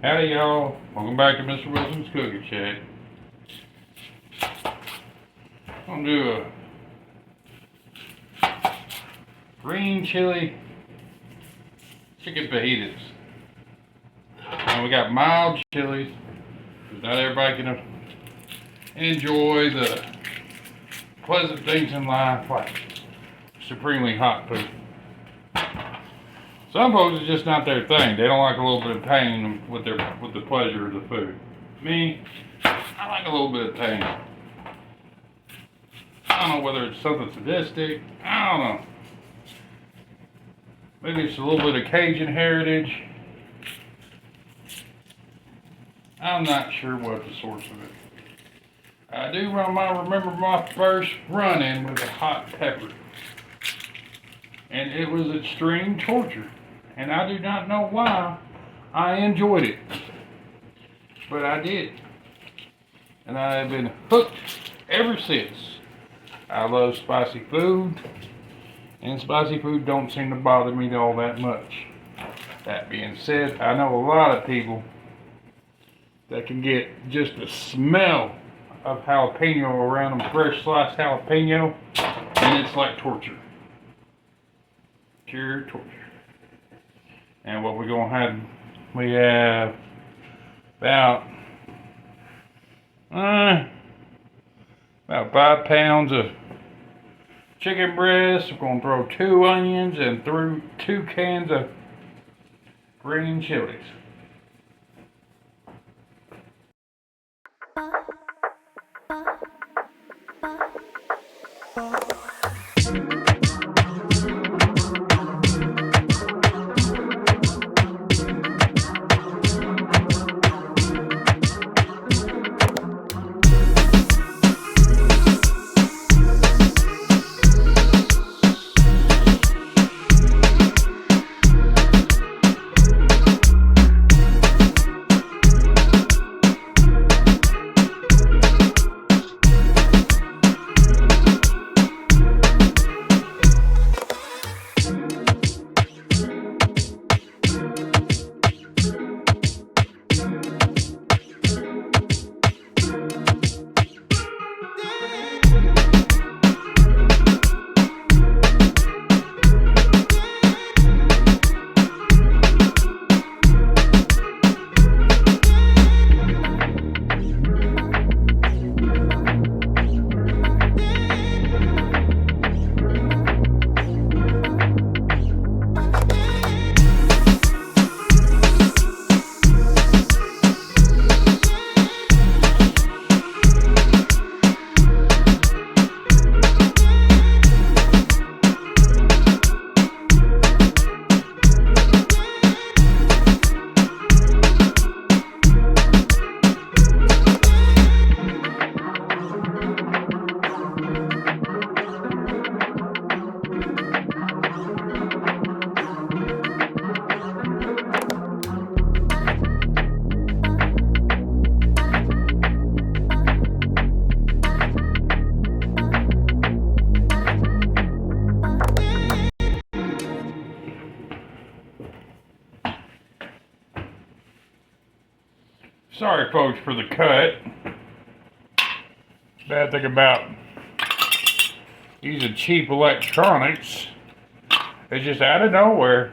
Howdy y'all, welcome back to Mr. Wilson's Cooking Shack. I'm gonna do a green chili chicken fajitas. And we got mild chilies, because not everybody can enjoy the pleasant things in life like supremely hot food. Some folks, it's just not their thing. They don't like a little bit of pain with the pleasure of the food. Me, I like a little bit of pain. I don't know whether it's something sadistic. I don't know. Maybe it's a little bit of Cajun heritage. I'm not sure what the source of it. I do remember my first run-in with a hot pepper. And it was extreme torture. And I do not know why I enjoyed it. But I did. And I have been hooked ever since. I love spicy food. And spicy food don't seem to bother me all that much. That being said, I know a lot of people that can get just the smell of jalapeno around them, fresh sliced jalapeno, and it's like torture. Pure torture. And what we're gonna have, we have about 5 pounds of chicken breast. We're gonna throw 2 onions and through 2 cans of green chilies. Sorry folks for the cut. Bad thing about using cheap electronics, it's just out of nowhere,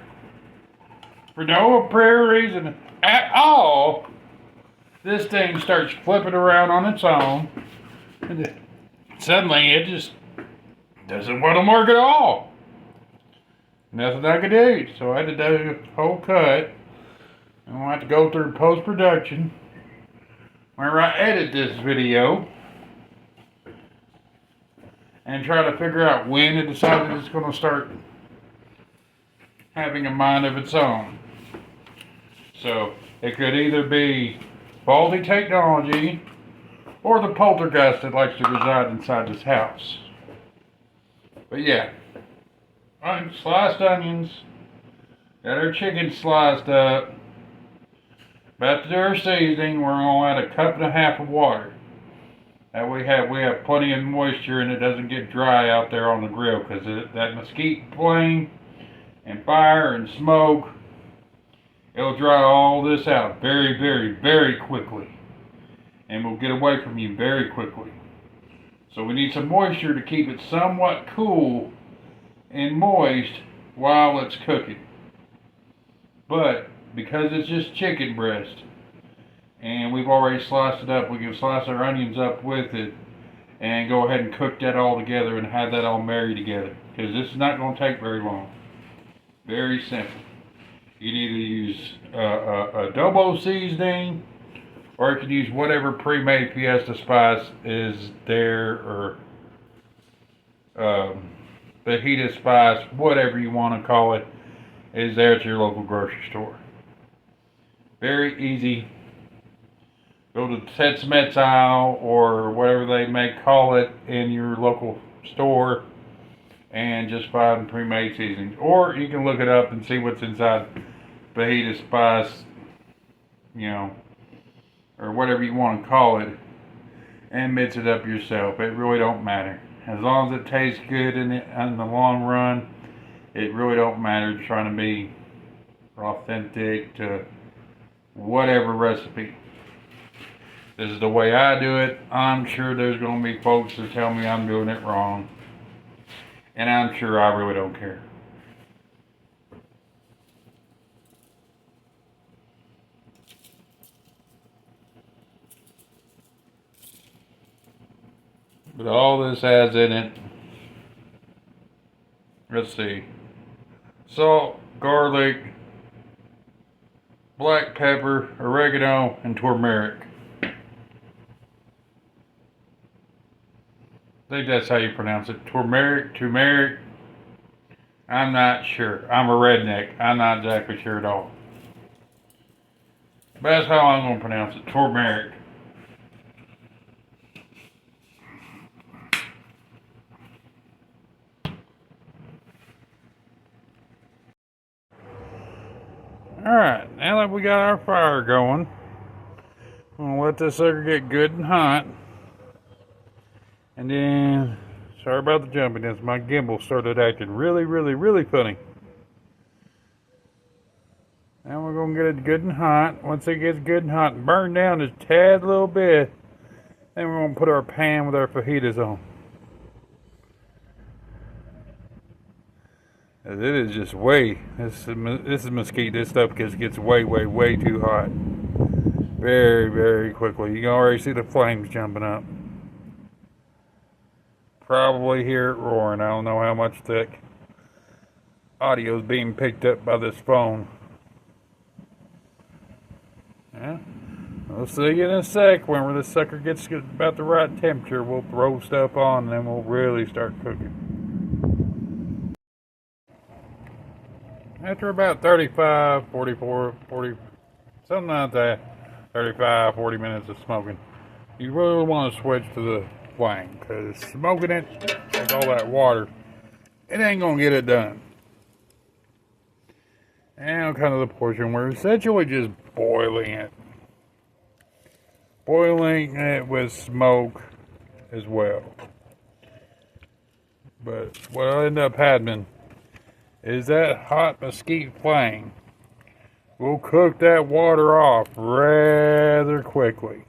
for no apparent reason at all, this thing starts flipping around on its own, and suddenly it just doesn't want to work at all. Nothing I could do, so I had to do a whole cut, and I'll have to go through post-production whenever I edit this video and try to figure out when it decided it's going to start having a mind of its own. So it could either be faulty technology or the poltergeist that likes to reside inside this house. But yeah, sliced onions, got our chicken sliced up. About to do our seasoning, we're going to add 1.5 cups of water. That we have plenty of moisture and it doesn't get dry out there on the grill, because that mesquite flame and fire and smoke It'll dry all this out very, very, very quickly. And will get away from you very quickly. So we need some moisture to keep it somewhat cool and moist while it's cooking. But because it's just chicken breast and we've already sliced it up, we can slice our onions up with it and go ahead and cook that all together and have that all marry together, because this is not going to take very long. Very simple. You can either use adobo seasoning, or you can use whatever pre-made fiesta spice is there, or fajita spice, whatever you want to call it, is there at your local grocery store. Very easy. Go to the TexMex aisle or whatever they may call it in your local store and just find pre-made seasonings. Or you can look it up and see what's inside fajita spice, or whatever you want to call it, and mix it up yourself. It really don't matter. As long as it tastes good in the long run, it really don't matter trying to be authentic to whatever recipe. This is the way I do it. I'm sure there's going to be folks that tell me I'm doing it wrong. And I'm sure I really don't care. But all this has in it, let's see, salt, garlic, black pepper, oregano, and turmeric. I think that's how you pronounce it. Turmeric. I'm not sure. I'm a redneck. I'm not exactly sure at all. But that's how I'm going to pronounce it. Turmeric. Alright, now that we got our fire going, I'm going to let this sucker get good and hot. And then, sorry about the jumpiness, my gimbal started acting really, really, really funny. Now we're going to get it good and hot. Once it gets good and hot and burned down just a tad little bit, then we're going to put our pan with our fajitas on. It is just this is Mesquite. This stuff gets way, way, way too hot. Very, very quickly. You can already see the flames jumping up. Probably hear it roaring. I don't know how much thick audio is being picked up by this phone. Yeah. We'll see you in a sec. When this sucker gets about the right temperature, we'll throw stuff on and then we'll really start cooking. After about 35, 44, 40, something like that, 35, 40 minutes of smoking, you really want to switch to the flame, because smoking it with all that water, it ain't going to get it done. And kind of the portion where essentially just boiling it. Boiling it with smoke as well. But what I end up having is that hot mesquite flame will cook that water off rather quickly.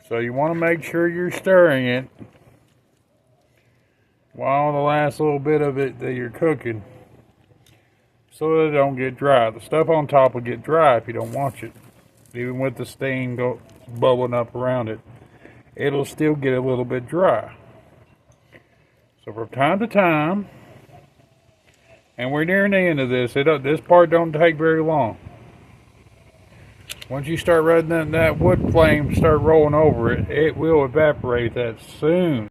So you want to make sure you're stirring it while the last little bit of it that you're cooking, so that it don't get dry. The stuff on top will get dry if you don't watch it. Even with the steam bubbling up around it, it'll still get a little bit dry. So from time to time, and we're nearing the end of this. This part don't take very long. Once you start letting that wood flame start rolling over it, it will evaporate that soon.